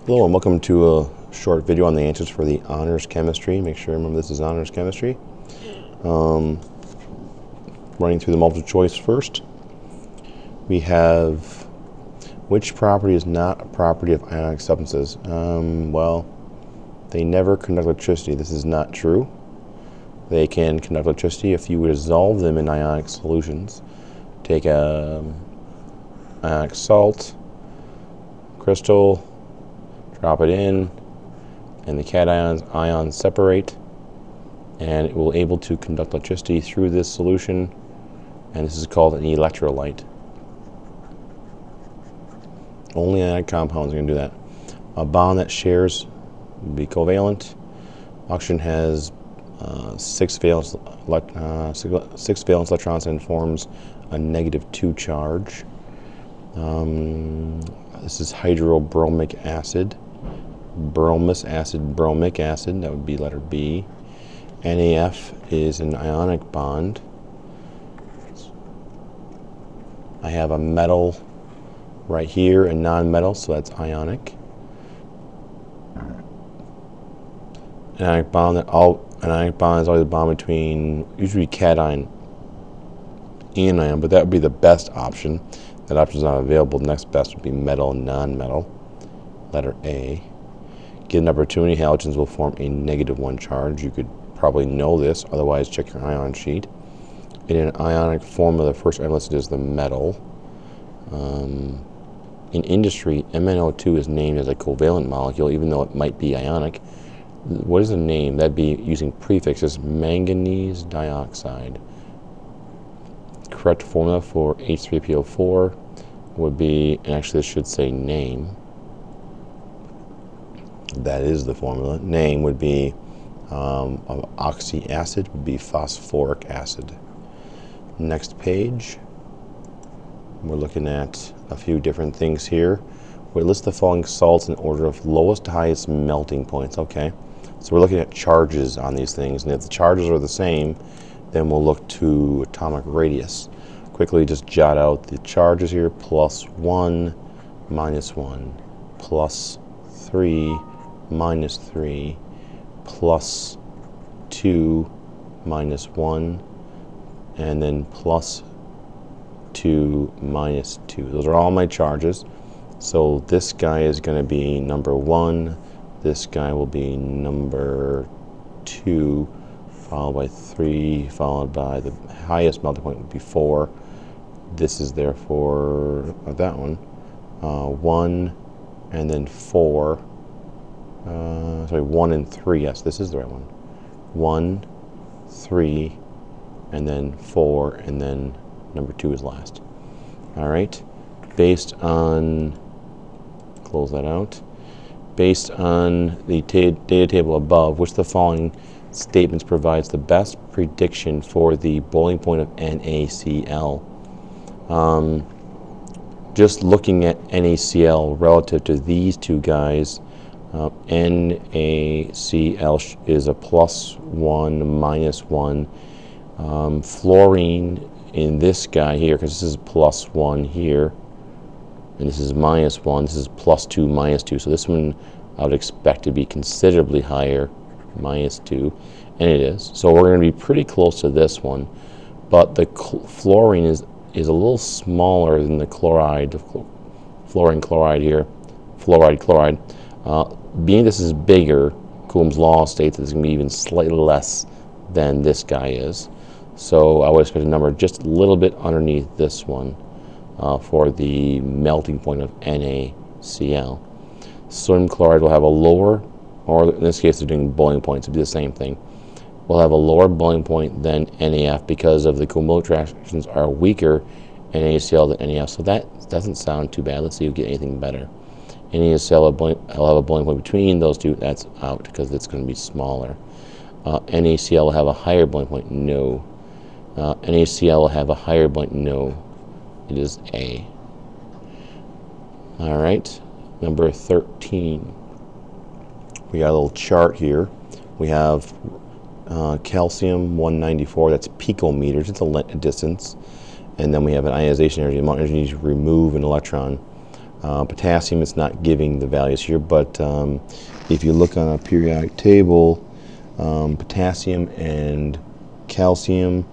Hello and welcome to a short video on the answers for the honors chemistry. Make sure you remember this is honors chemistry. Running through the multiple choice first. We have, which property is not a property of ionic substances? Well, they never conduct electricity. This is not true. They can conduct electricity if you dissolve them in ionic solutions. Take a ionic salt, crystal, drop it in, and the cations separate, and it will able to conduct electricity through this solution, and this is called an electrolyte. Only ionic compounds are going to do that. A bond that shares would be covalent. Oxygen has six valence electrons and forms a -2 charge. This is hydrobromic acid. Bromous acid, bromic acid, that would be letter B. NAF is an ionic bond. I have a metal right here and non-metal, so that's ionic. An ionic bond is always a bond between usually cation and anion, but that would be the best option. That option is not available. The next best would be metal and non-metal, letter A. Given number too many halogens will form a -1 charge. You could probably know this, otherwise check your ion sheet. In an ionic formula, the first item listed is the metal. In industry, MnO2 is named as a covalent molecule, even though it might be ionic. What is the name? That'd be using prefixes. Manganese dioxide. Correct formula for H3PO4 would be, and actually this should say name. That is the formula. Name would be oxy acid, would be phosphoric acid. Next page, we're looking at a few different things here. We list the following salts in order of lowest to highest melting points. Okay, so we're looking at charges on these things, and if the charges are the same, then we'll look to atomic radius. Quickly just jot out the charges here: +1, -1, +3, -3, +2, -1, and then +2, -2. Those are all my charges. So this guy is going to be number 1. This guy will be number 2, followed by 3, followed by the highest melting point would be 4. This is therefore that one. 1 and then 4. Sorry, 1 and 3. Yes, this is the right one. 1, 3, and then 4, and then number 2 is last. All right. Based on, close that out. Based on the data table above, which of the following statements provides the best prediction for the boiling point of NaCl? Just looking at NaCl relative to these two guys, NaCl is a +1, -1. Fluorine in this guy here, because this is +1 here, and this is -1, this is +2, -2. So this one I would expect to be considerably higher, -2, and it is. So we're going to be pretty close to this one, but the fluorine is a little smaller than the chloride, fluorine chloride here, fluoride chloride. Being this is bigger, Coulomb's law states that it's going to be even slightly less than this guy is. So I would expect a number just a little bit underneath this one for the melting point of NaCl. Sodium chloride will have a lower, or in this case they're doing boiling points, it'll be the same thing. We'll have a lower boiling point than NaF because of the Coulomb attractions are weaker in NaCl than NaF. So that doesn't sound too bad. Let's see if we get anything better. NaCl will have a boiling point between those two. That's out because it's going to be smaller. NaCl will have a higher boiling point. No. NaCl will have a higher boiling point. No. It is A. All right. Number 13. We got a little chart here. We have calcium 194. That's picometers. It's a distance. And then we have an ionization energy, the amount of energy to remove an electron. Potassium is not giving the values here, but if you look on a periodic table, potassium and calcium,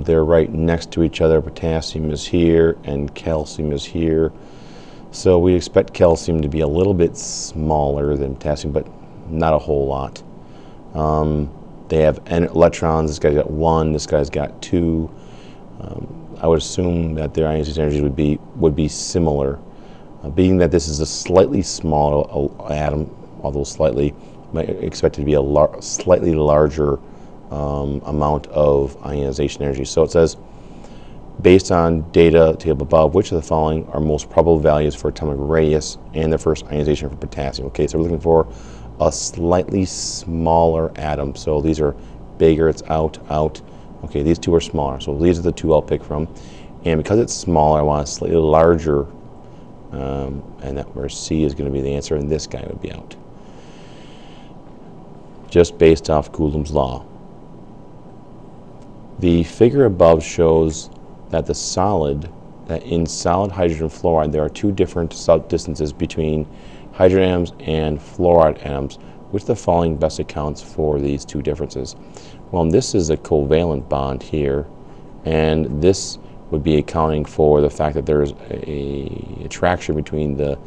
they're right next to each other. Potassium is here and calcium is here. So we expect calcium to be a little bit smaller than potassium, but not a whole lot. They have electrons. This guy's got 1, this guy's got 2. I would assume that their ionization energies would be similar. Being that this is a slightly smaller atom, although slightly, might expect it to be a slightly larger amount of ionization energy. So it says, based on data table above, which of the following are most probable values for atomic radius and the first ionization for potassium? Okay, so we're looking for a slightly smaller atom. So these are bigger, it's out, out. Okay, these two are smaller. So these are the two I'll pick from. And because it's smaller, I want a slightly larger, and that where C is going to be the answer, and this guy would be out. Just based off Coulomb's law. The figure above shows that in solid hydrogen fluoride, there are 2 different distances between hydrogen atoms and fluoride atoms. Which of the following best accounts for these 2 differences? Well, this is a covalent bond here, and this would be accounting for the fact that there's a attraction between the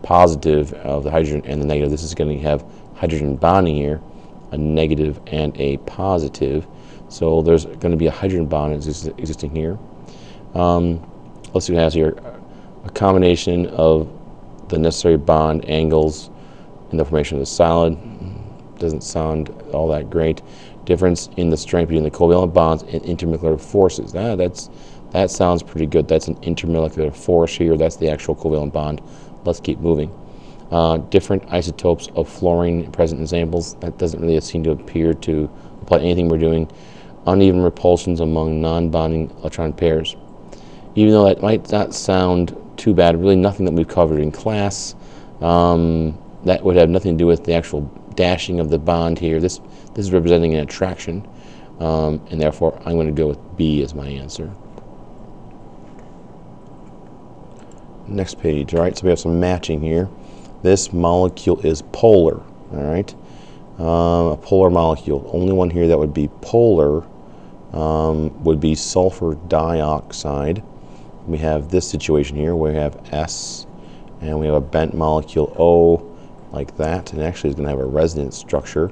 positive of the hydrogen and the negative. This is going to have hydrogen bonding here, a negative and a positive. So there's going to be a hydrogen bond existing here. Let's see what it has here. A combination of the necessary bond angles in the formation of the solid. Doesn't sound all that great. Difference in the strength between the covalent bonds and intermolecular forces. That sounds pretty good. That's an intermolecular force here. That's the actual covalent bond. Let's keep moving. Different isotopes of fluorine present in samples. That doesn't really seem to appear to apply to anything we're doing. Uneven repulsions among non-bonding electron pairs. Even though that might not sound too bad, really nothing that we've covered in class. That would have nothing to do with the actual dashing of the bond here. This is representing an attraction, and therefore I'm going to go with B as my answer. Next page. All right, so we have some matching here. This molecule is polar. All right, a polar molecule. Only one here that would be polar would be sulfur dioxide. We have this situation here where we have S, and we have a bent molecule O, like that, and actually it's going to have a resonance structure.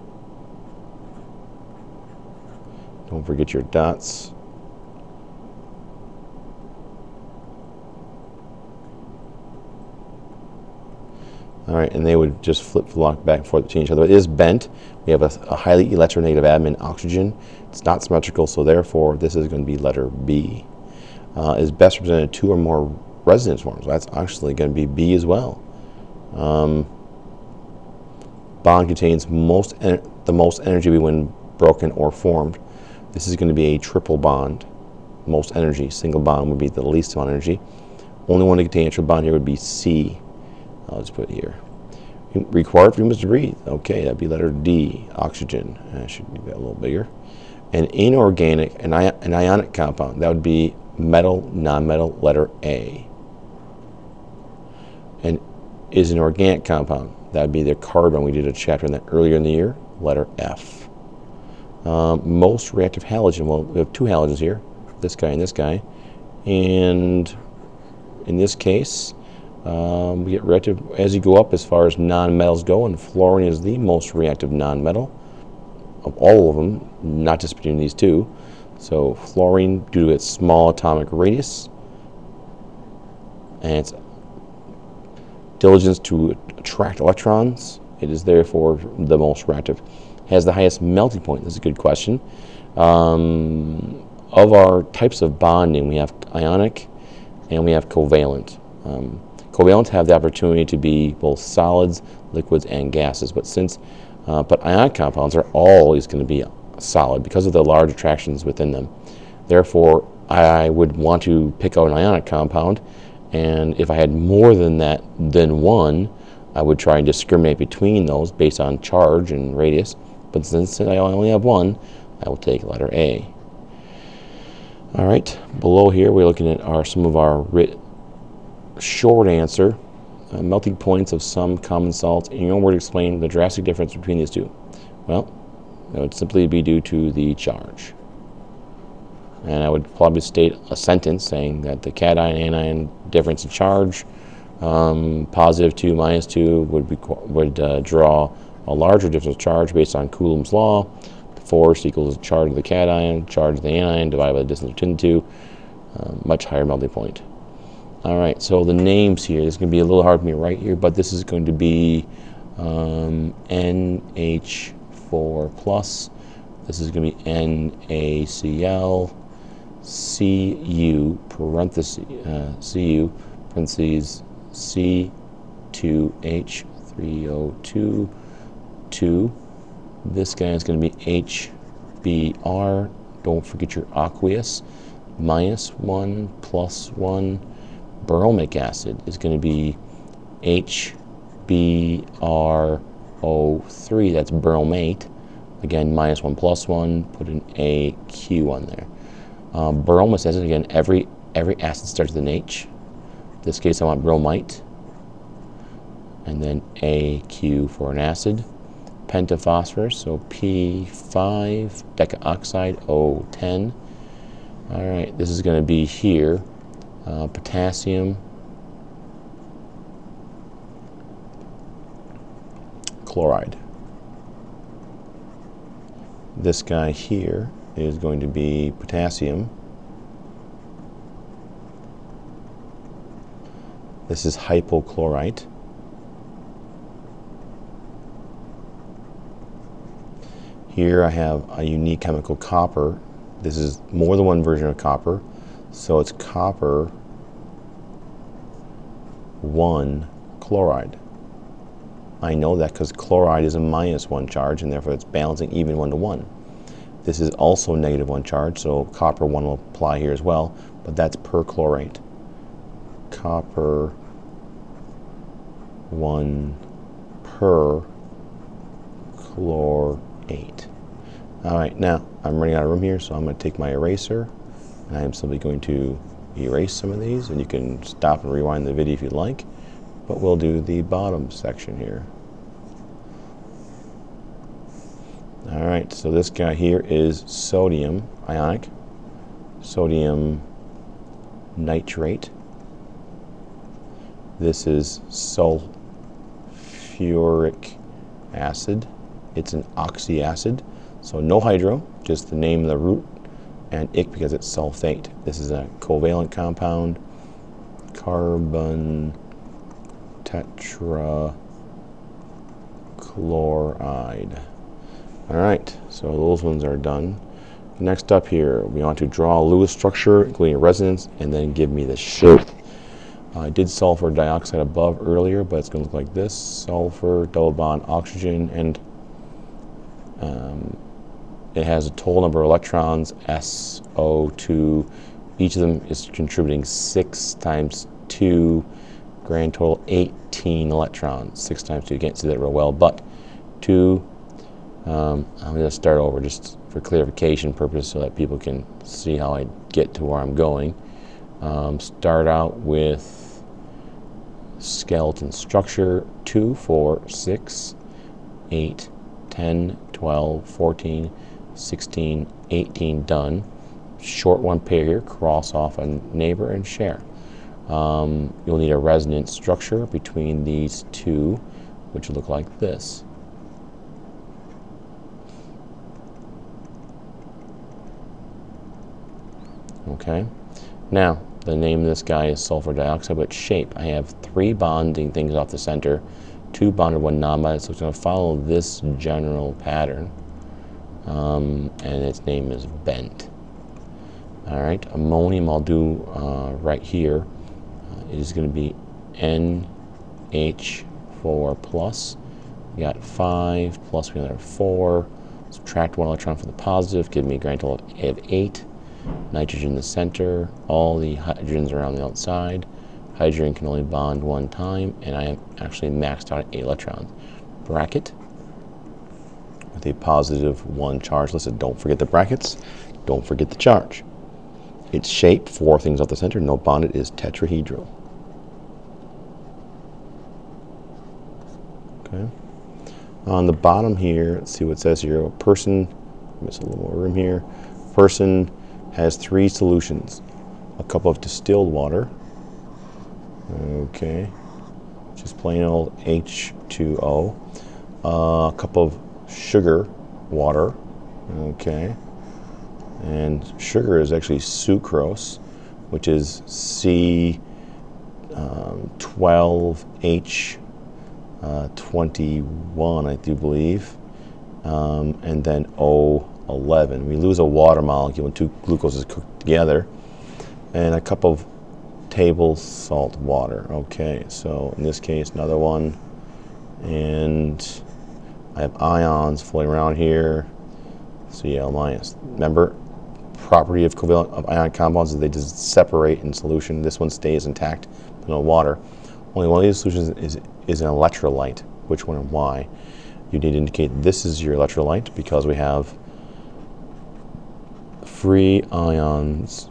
Don't forget your dots. All right, and they would just flip-flop back and forth between each other. It is bent. We have a highly electronegative atom in oxygen. It's not symmetrical, so therefore this is going to be letter B. Is best represented 2 or more resonance forms. That's actually going to be B as well. Bond contains the most energy when broken or formed. This is going to be a triple bond. Most energy. Single bond would be the least amount of energy. Only one to contain a triple bond here would be C. I'll just put it here. Required for humans to breathe. Okay, that'd be letter D, oxygen. I should make that a little bigger. An inorganic, an ionic compound, that would be metal, non-metal, letter A. And is an organic compound, that would be the carbon. We did a chapter on that earlier in the year, letter F. Most reactive halogen, well, we have 2 halogens here, this guy and this guy. And in this case, we get reactive as you go up as far as non-metals go, and fluorine is the most reactive non-metal of all of them, not just between these 2. So fluorine, due to its small atomic radius and its diligence to attract electrons, it is therefore the most reactive. Has the highest melting point. This is a good question. Of our types of bonding, we have ionic and we have covalent. Covalent have the opportunity to be both solids, liquids, and gases, but ionic compounds are always going to be solid because of the large attractions within them. Therefore, I would want to pick out an ionic compound, and if I had more than one, I would try and discriminate between those based on charge and radius. But since I only have one, I will take letter A. All right, below here we're looking at some of our short answer. melting points of some common salts. In your own word, explain the drastic difference between these two. Well, it would simply be due to the charge. And I would probably state a sentence saying that the cation anion difference in charge, positive 2, minus 2, would draw a larger difference of charge based on Coulomb's law. The force equals the charge of the cation, charge of the anion divided by the distance between the two. Much higher melting point. All right, so the names here, this is going to be a little hard for me right here, but this is going to be NH4 plus. This is going to be NaCl, Cu parentheses C2H3O2 2. This guy is going to be HBr. Don't forget your aqueous. -1 +1. Bromic acid is going to be HBrO3. That's bromate. Again, -1 +1. Put an AQ on there. Bromous acid, again, every acid starts with an H. In this case, I want bromite. And then AQ for an acid. Pentaphosphorus, so P5, decaoxide, O10. All right, this is going to be here. Potassium chloride. This guy here is going to be potassium. This is hypochlorite. Here I have a unique chemical, copper. This is more than one version of copper, so it's copper 1 chloride. I know that because chloride is a -1 charge, and therefore it's balancing even 1 to 1. This is also -1 charge, so copper 1 will apply here as well, but that's perchlorate. Copper 1 perchlorate. All right, now I'm running out of room here, so I'm going to take my eraser, and I am simply going to erase some of these, and you can stop and rewind the video if you'd like, but we'll do the bottom section here. All right, so this guy here is sodium ionic, sodium nitrate. This is sulfuric acid. It's an oxyacid, so no hydro, just the name of the root, and ic because it's sulfate. This is a covalent compound, carbon tetrachloride. All right, so those ones are done. Next up here, we want to draw a Lewis structure, including a resonance, and then give me the shape. I did sulfur dioxide above earlier, but it's going to look like this. Sulfur, double bond, oxygen, and it has a total number of electrons, SO2. Each of them is contributing 6 times 2, grand total 18 electrons. 6 times 2, you can't see that real well, but 2, I'm going to start over just for clarification purposes so that people can see how I get to where I'm going. Start out with skeleton structure, 2, 4, 6, 8, 10, 12, 14, 16, 18, done. Short one pair here, cross off a neighbor and share. You'll need a resonance structure between these two, which will look like this. Okay, now the name of this guy is sulfur dioxide, but shape, I have 3 bonding things off the center, 2 bonded, 1 non-bonded, so it's going to follow this general pattern, and its name is bent. All right, ammonium I'll do right here. It is going to be NH4 plus. We got 5 plus we got 4. Subtract 1 electron from the positive, give me a grand total of 8. Nitrogen in the center, all the hydrogens are on the outside. Hydrogen can only bond 1 time, and I am actually maxed out at 8 electrons. Bracket with a positive 1 charge listed. Don't forget the brackets, don't forget the charge. Its shape, 4 things off the center, no bonded, is tetrahedral. Okay. On the bottom here, let's see what it says here. A person, miss a little more room here. Person has 3 solutions. A cup of distilled water. Okay. Just plain old H2O. A cup of sugar water. Okay. And sugar is actually sucrose, which is C12H21, I do believe, and then O11. We lose a water molecule when 2 glucoses cooked together, and a cup of table salt water. Okay, so in this case, another one, and I have ions floating around here, Cl minus. Remember, property of covalent of ion compounds is they just separate in solution. This one stays intact, no water. Only one of these solutions is an electrolyte. Which one and why? You need to indicate this is your electrolyte because we have free ions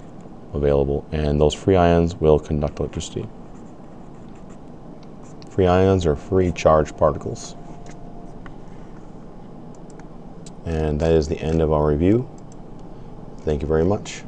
available, and those free ions will conduct electricity. Free ions are free charged particles. And that is the end of our review. Thank you very much.